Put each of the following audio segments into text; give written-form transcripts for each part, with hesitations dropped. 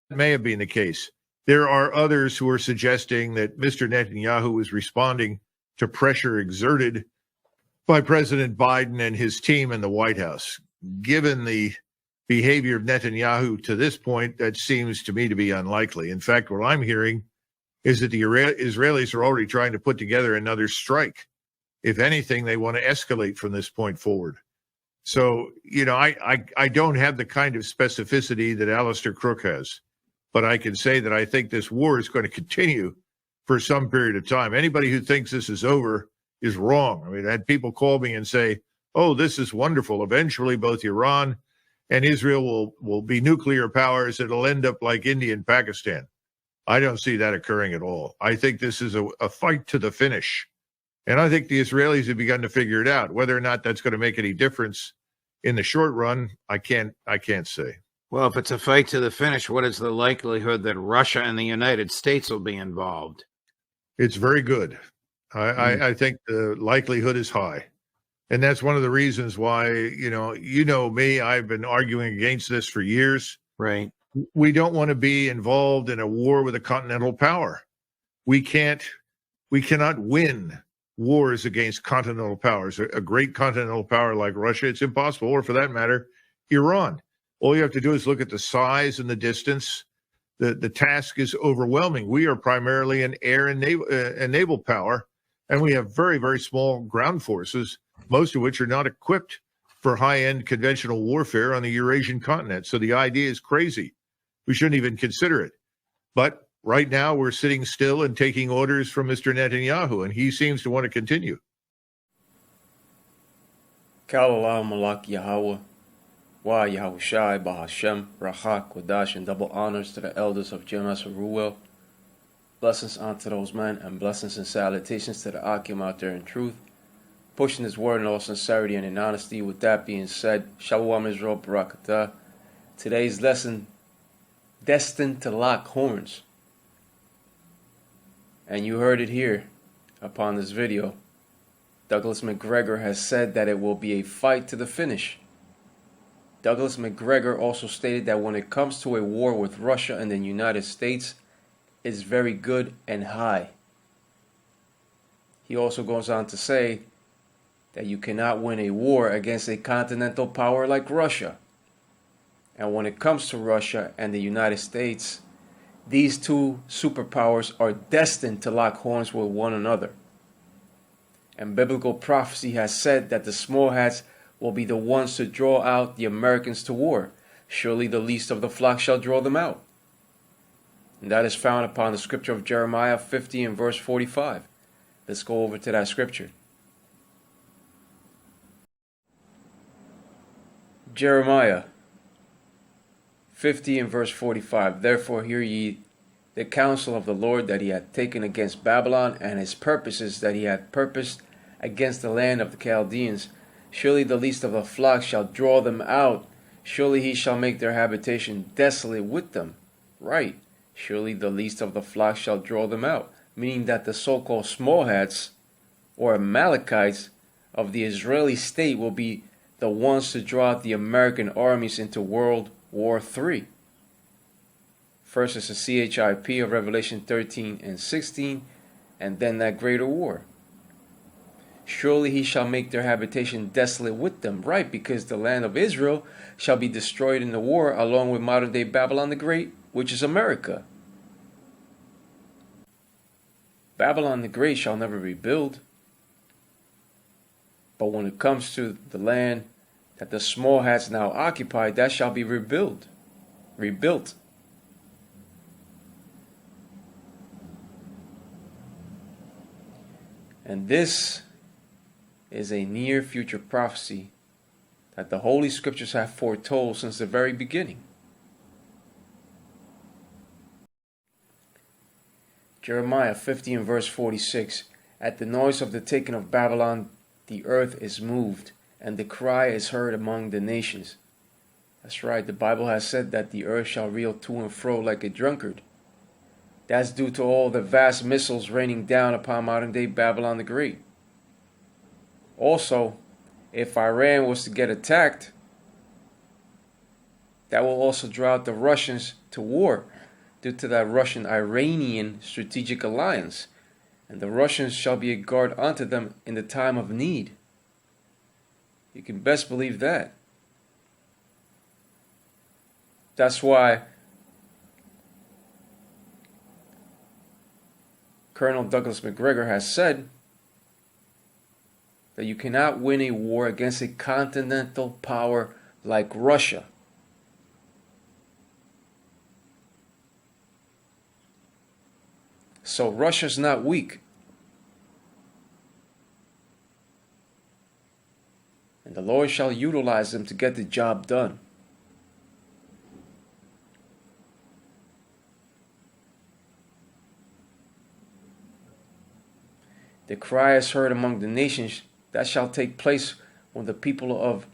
may have been the case. There are others who are suggesting that Mr. Netanyahu is responding to pressure exerted by President Biden and his team in the White House. Given the behavior of Netanyahu to this point, that seems to me to be unlikely. In fact, what I'm hearing is that the Israelis are already trying to put together another strike. If anything, they want to escalate from this point forward. So, I don't have the kind of specificity that Alistair Crook has, but I can say that I think this war is going to continue for some period of time. Anybody who thinks this is over is wrong. I mean, I had people call me and say, oh, this is wonderful. Eventually, both Iran and Israel will be nuclear powers. It'll end up like India and Pakistan. I don't see that occurring at all. I think this is a fight to the finish. And I think the Israelis have begun to figure it out. Whether or not that's going to make any difference in the short run, I can't say. Well, if it's a fight to the finish, what is the likelihood that Russia and the United States will be involved? It's very good. I think the likelihood is high. And that's one of the reasons why, you know me, I've been arguing against this for years. Right. We don't want to be involved in a war with a continental power. We cannot win wars against continental powers. A great continental power like Russia, it's impossible. Or for that matter, Iran. All you have to do is look at the size and the distance. The task is overwhelming. We are primarily an air and naval power, and we have very, very small ground forces, most of which are not equipped for high-end conventional warfare on the Eurasian continent. So the idea is crazy. We shouldn't even consider it. But right now, we're sitting still and taking orders from Mr. Netanyahu, and he seems to want to continue. Kalalah Malak Yahweh, Wa Yahushai Bahashem, Rahak, Wadash, and double honors to the elders of Jonas Ruel. Blessings unto those men, and blessings and salutations to the Akim out there in truth, pushing his word in all sincerity and in honesty. With that being said, Shalom Israel Barakatah. Today's lesson, Destined to Lock Horns. And you heard it here upon this video. Douglas McGregor has said that it will be a fight to the finish. Douglas McGregor also stated that when it comes to a war with Russia and the United States, it's very good and high. He also goes on to say that you cannot win a war against a continental power like Russia. And when it comes to Russia and the United States, these two superpowers are destined to lock horns with one another. And biblical prophecy has said that the small hats will be the ones to draw out the Americans to war. Surely the least of the flock shall draw them out. And that is found upon the scripture of Jeremiah 50 and verse 45. Let's go over to that scripture. Jeremiah 50 and verse 45. Therefore hear ye the counsel of the Lord that he hath taken against Babylon, and his purposes that he hath purposed against the land of the Chaldeans. Surely the least of the flock shall draw them out. Surely he shall make their habitation desolate with them. Right. Surely the least of the flock shall draw them out. Meaning that the so-called small hats or Amalekites of the Israeli state will be the ones to draw out the American armies into World War III. First is the CHIP of Revelation 13 and 16, and then that greater war. Surely he shall make their habitation desolate with them. Right, because the land of Israel shall be destroyed in the war along with modern day Babylon the Great, which is America. Babylon the Great shall never rebuild. But when it comes to the land that the small hats now occupy, that shall be rebuilt. And this is a near future prophecy that the Holy Scriptures have foretold since the very beginning. Jeremiah 50 and verse 46. At the noise of the taking of Babylon, the earth is moved, and the cry is heard among the nations. That's right, the Bible has said that the earth shall reel to and fro like a drunkard. That's due to all the vast missiles raining down upon modern day Babylon the Great. Also, if Iran was to get attacked, That will also draw out the Russians to war due to that Russian-Iranian strategic alliance, and the Russians shall be a guard unto them in the time of need. You can best believe that. That's why Colonel Douglas MacGregor has said that you cannot win a war against a continental power like Russia. So Russia's not weak. And the Lord shall utilize them to get the job done. The cry is heard among the nations that shall take place when the people of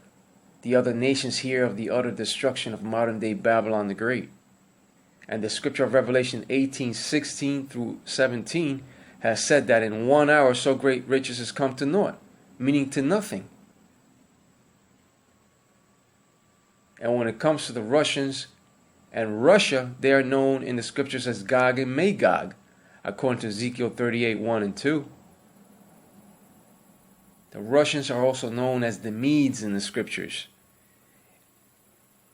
the other nations hear of the utter destruction of modern-day Babylon the Great. And the scripture of Revelation 18:16 through 17 has said that in 1 hour so great riches has come to naught, meaning to nothing. And when it comes to the Russians and Russia, they are known in the scriptures as Gog and Magog, according to Ezekiel 38:1 and 2. The Russians are also known as the Medes in the scriptures.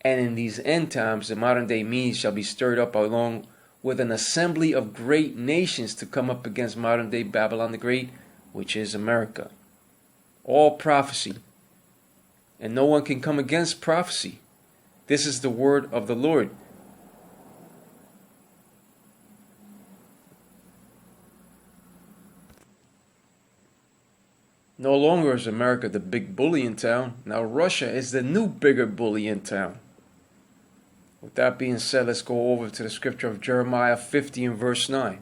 And in these end times, the modern day Medes shall be stirred up along with an assembly of great nations to come up against modern day Babylon the Great, which is America. All prophecy. And no one can come against prophecy. This is the word of the Lord. No longer is America the big bully in town. Now Russia is the new bigger bully in town. With that being said, let's go over to the scripture of Jeremiah 50 and verse 9.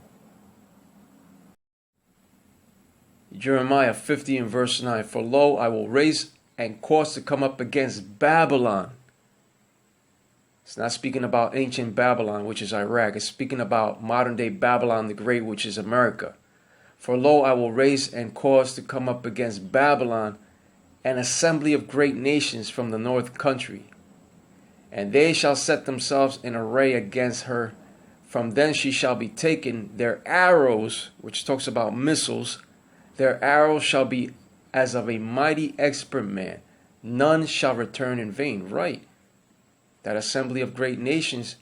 Jeremiah 50 and verse 9. For lo, I will raise and cause to come up against Babylon. It's not speaking about ancient Babylon, which is Iraq. It's speaking about modern day Babylon the Great, which is America. For lo, I will raise and cause to come up against Babylon an assembly of great nations from the north country. And they shall set themselves in array against her. From thence she shall be taken. Their arrows, which talks about missiles, their arrows shall be as of a mighty expert man. None shall return in vain. Right. That assembly of great nations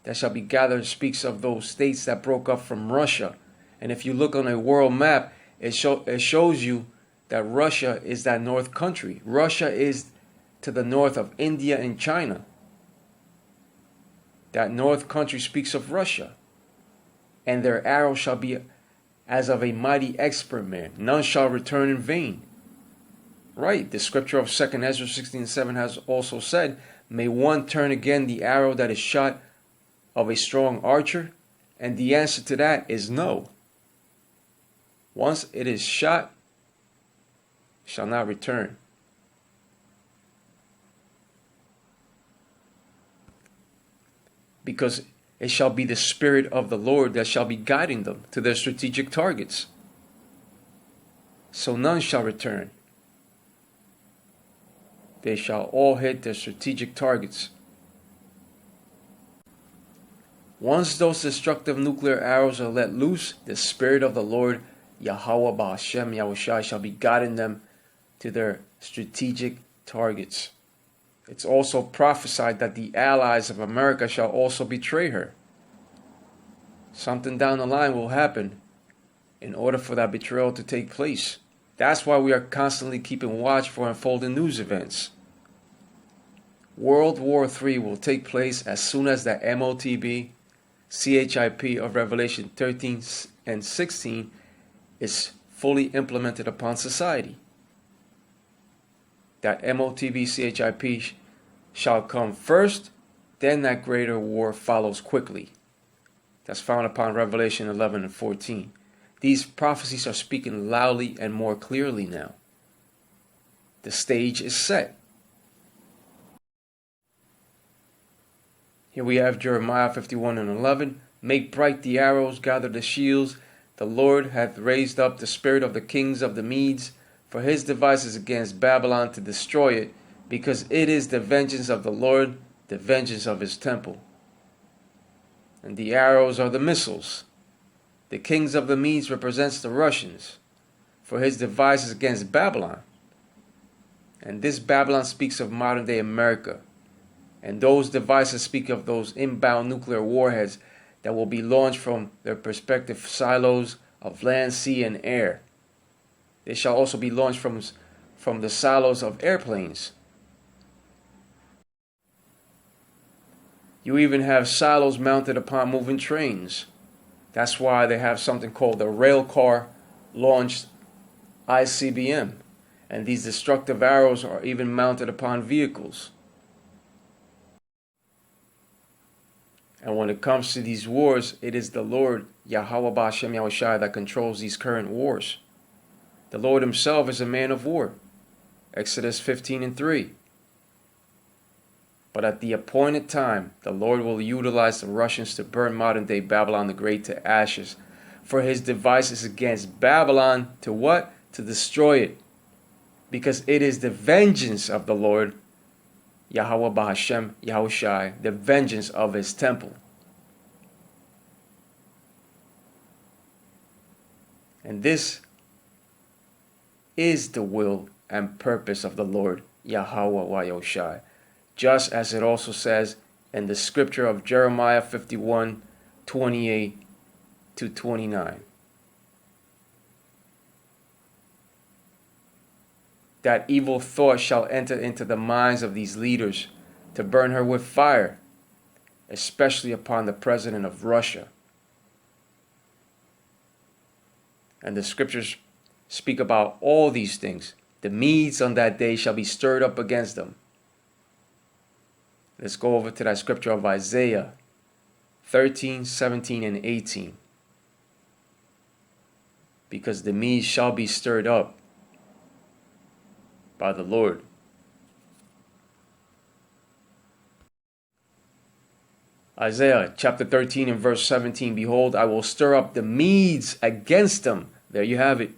that shall be gathered speaks of those states that broke up from Russia. And if you look on a world map, it shows you that Russia is that north country. Russia is to the north of India and China. That north country speaks of Russia. And their arrow shall be as of a mighty expert man. None shall return in vain. Right. The scripture of 2 Ezra 16:7 has also said, may one turn again the arrow that is shot of a strong archer? And the answer to that is no. Once it is shot, shall not return. Because it shall be the Spirit of the Lord that shall be guiding them to their strategic targets. So none shall return. They shall all hit their strategic targets. Once those destructive nuclear arrows are let loose, the Spirit of the Lord, Yahweh Ba'Hashem Yahushai, shall be guiding them to their strategic targets. It's also prophesied that the allies of America shall also betray her. Something down the line will happen in order for that betrayal to take place. That's why we are constantly keeping watch for unfolding news events. World War III will take place as soon as the MOTB, CHIP of Revelation 13 and 16 is fully implemented upon society. That MOTB, CHIP shall come first, then that greater war follows quickly. That's found upon Revelation 11 and 14. These prophecies are speaking loudly and more clearly now. The stage is set. Here we have Jeremiah 51 and 11. Make bright the arrows, gather the shields. The Lord hath raised up the spirit of the kings of the Medes, for his devices against Babylon to destroy it, because it is the vengeance of the Lord the vengeance of his temple. And the arrows are the missiles. The kings of the Medes represents the Russians for his devices against Babylon. And this Babylon speaks of modern day America. And those devices speak of those inbound nuclear warheads that will be launched from their respective silos of land, sea, and air. They shall also be launched from the silos of airplanes. You even have silos mounted upon moving trains. That's why they have something called the rail car launched ICBM. And these destructive arrows are even mounted upon vehicles. And when it comes to these wars, it is the Lord, Yahweh Ba'Shem Yahushai, that controls these current wars. The Lord himself is a man of war. Exodus 15:3. But at the appointed time, the Lord will utilize the Russians to burn modern-day Babylon the Great to ashes. For his devices against Babylon to what? To destroy it. Because it is the vengeance of the Lord, Yahweh Ba'Hashem Yahushai, the vengeance of his temple. And this is the will and purpose of the Lord, Yahweh Yahushai. Just as it also says in the scripture of Jeremiah 51:28-29. That evil thought shall enter into the minds of these leaders to burn her with fire, especially upon the president of Russia. And the scriptures speak about all these things. The Medes on that day shall be stirred up against them. Let's go over to that scripture of Isaiah 13:17 and 18. Because the Medes shall be stirred up by the Lord. Isaiah chapter 13 and verse 17. Behold, I will stir up the Medes against them. There you have it.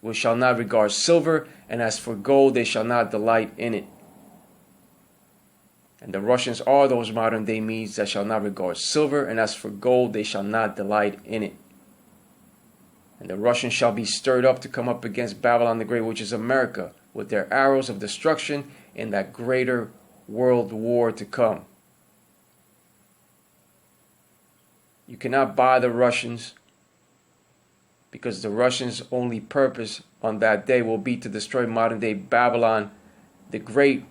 Which shall not regard silver, and as for gold, they shall not delight in it. And the Russians are those modern day Medes that shall not regard silver, and as for gold, they shall not delight in it. And the Russians shall be stirred up to come up against Babylon the Great, which is America, with their arrows of destruction in that greater world war to come. You cannot buy the Russians, because the Russians' only purpose on that day will be to destroy modern day Babylon the Great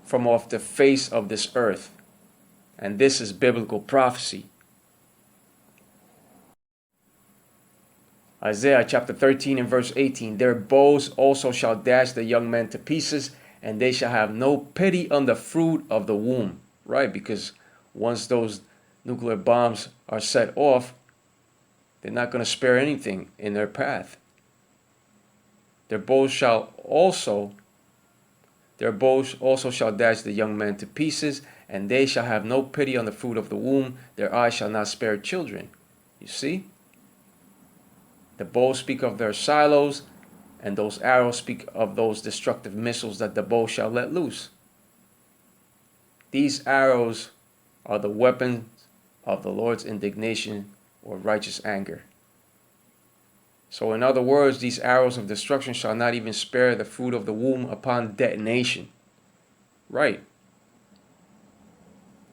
from off the face of this earth. And this is biblical prophecy. Isaiah chapter 13 and verse 18. Their bows also shall dash the young men to pieces, and they shall have no pity on the fruit of the womb. Right, because once those nuclear bombs are set off, they're not going to spare anything in their path. Their bows also shall dash the young men to pieces, and they shall have no pity on the fruit of the womb. Their eyes shall not spare children. You see? The bows speak of their silos, and those arrows speak of those destructive missiles that the bow shall let loose. These arrows are the weapons of the Lord's indignation or righteous anger. So in other words, these arrows of destruction shall not even spare the fruit of the womb upon detonation. Right.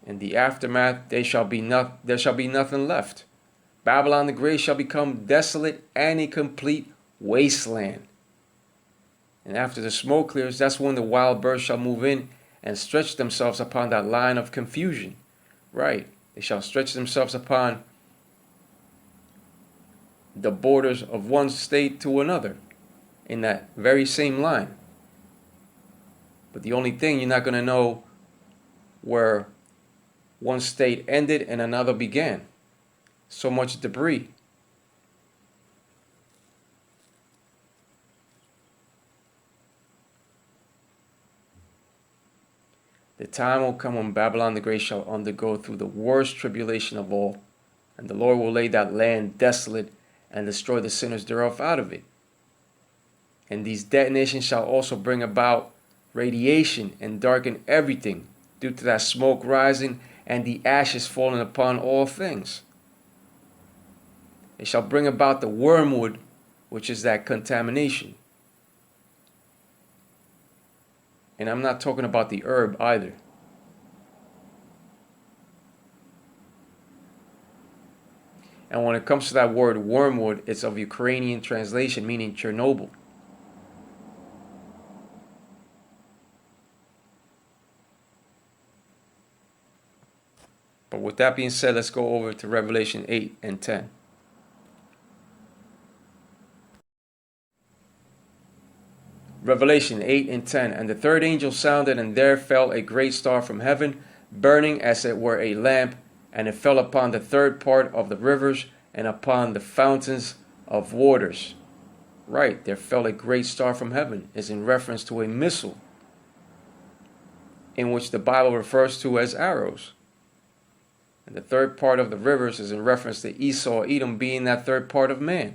In the aftermath, there shall be nothing left. Babylon the Great shall become desolate and a complete wasteland. And after the smoke clears, that's when the wild birds shall move in and stretch themselves upon that line of confusion. Right. They shall stretch themselves upon the borders of one state to another in that very same line. But the only thing, you're not going to know where one state ended and another began. So much debris. The time will come when Babylon the Great shall undergo through the worst tribulation of all, and the Lord will lay that land desolate and destroy the sinners thereof out of it. And these detonations shall also bring about radiation and darken everything, due to that smoke rising and the ashes falling upon all things. It shall bring about the wormwood, which is that contamination. And I'm not talking about the herb either. And when it comes to that word wormwood, it's of Ukrainian translation, meaning Chernobyl. But with that being said, let's go over to Revelation 8 and 10. Revelation 8 and 10. And the third angel sounded, and there fell a great star from heaven, burning as it were a lamp, and it fell upon the third part of the rivers and upon the fountains of waters. Right, there fell a great star from heaven is in reference to a missile, in which the Bible refers to as arrows. And the third part of the rivers is in reference to Esau, Edom being that third part of man.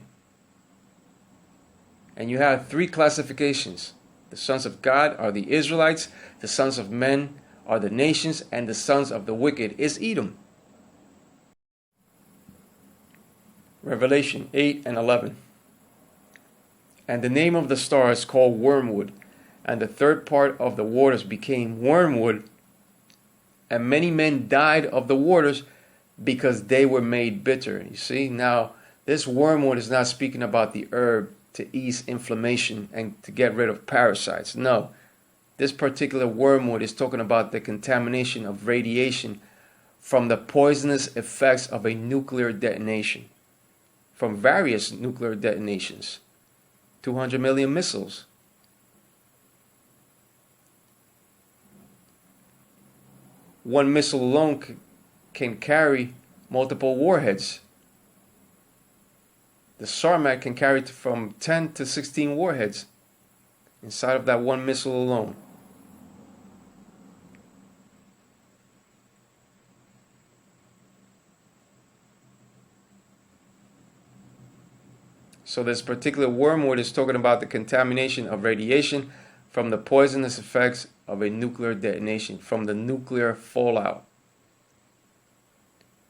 And you have three classifications. The sons of God are the Israelites, the sons of men are the nations, and the sons of the wicked is Edom. Revelation 8 and 11. And the name of the star is called wormwood, and the third part of the waters became wormwood, and many men died of the waters because they were made bitter. You see, now this wormwood is not speaking about the herb to ease inflammation and to get rid of parasites. No, this particular wormwood is talking about the contamination of radiation from the poisonous effects of a nuclear detonation, from various nuclear detonations, 200 million missiles. One missile alone can carry multiple warheads. The Sarmat can carry from 10 to 16 warheads inside of that one missile alone. So this particular wormwood is talking about the contamination of radiation from the poisonous effects of a nuclear detonation, from the nuclear fallout.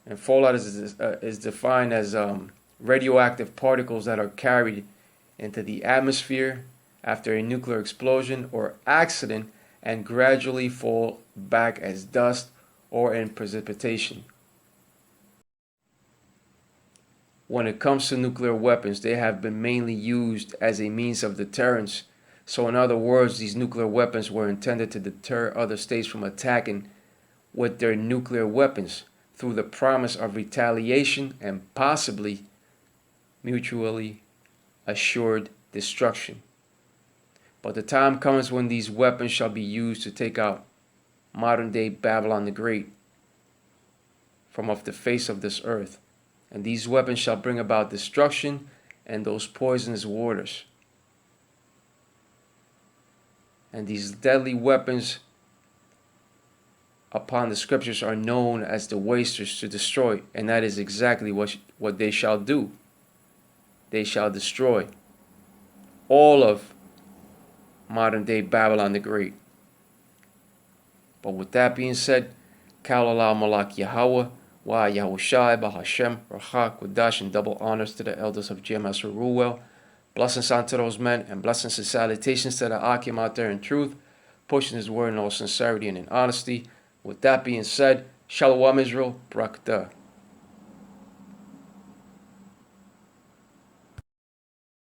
And fallout is defined as radioactive particles that are carried into the atmosphere after a nuclear explosion or accident and gradually fall back as dust or in precipitation. When it comes to nuclear weapons, they have been mainly used as a means of deterrence. So in other words, these nuclear weapons were intended to deter other states from attacking with their nuclear weapons through the promise of retaliation and possibly mutually assured destruction. But the time comes when these weapons shall be used to take out modern-day Babylon the Great from off the face of this earth. And these weapons shall bring about destruction and those poisonous waters. And these deadly weapons upon the scriptures are known as the wasters to destroy. And that is exactly what they shall do. They shall destroy all of modern day Babylon the Great. But with that being said, Kalala Malak Yahweh, Wa Yahushai, Bahashem, Rachak, Kudash, and double honors to the elders of GMS Ruwell. Blessings unto those men, and blessings and salutations to the Akim out there in truth, pushing his word in all sincerity and in honesty. With that being said, Shalom Israel, Brakta.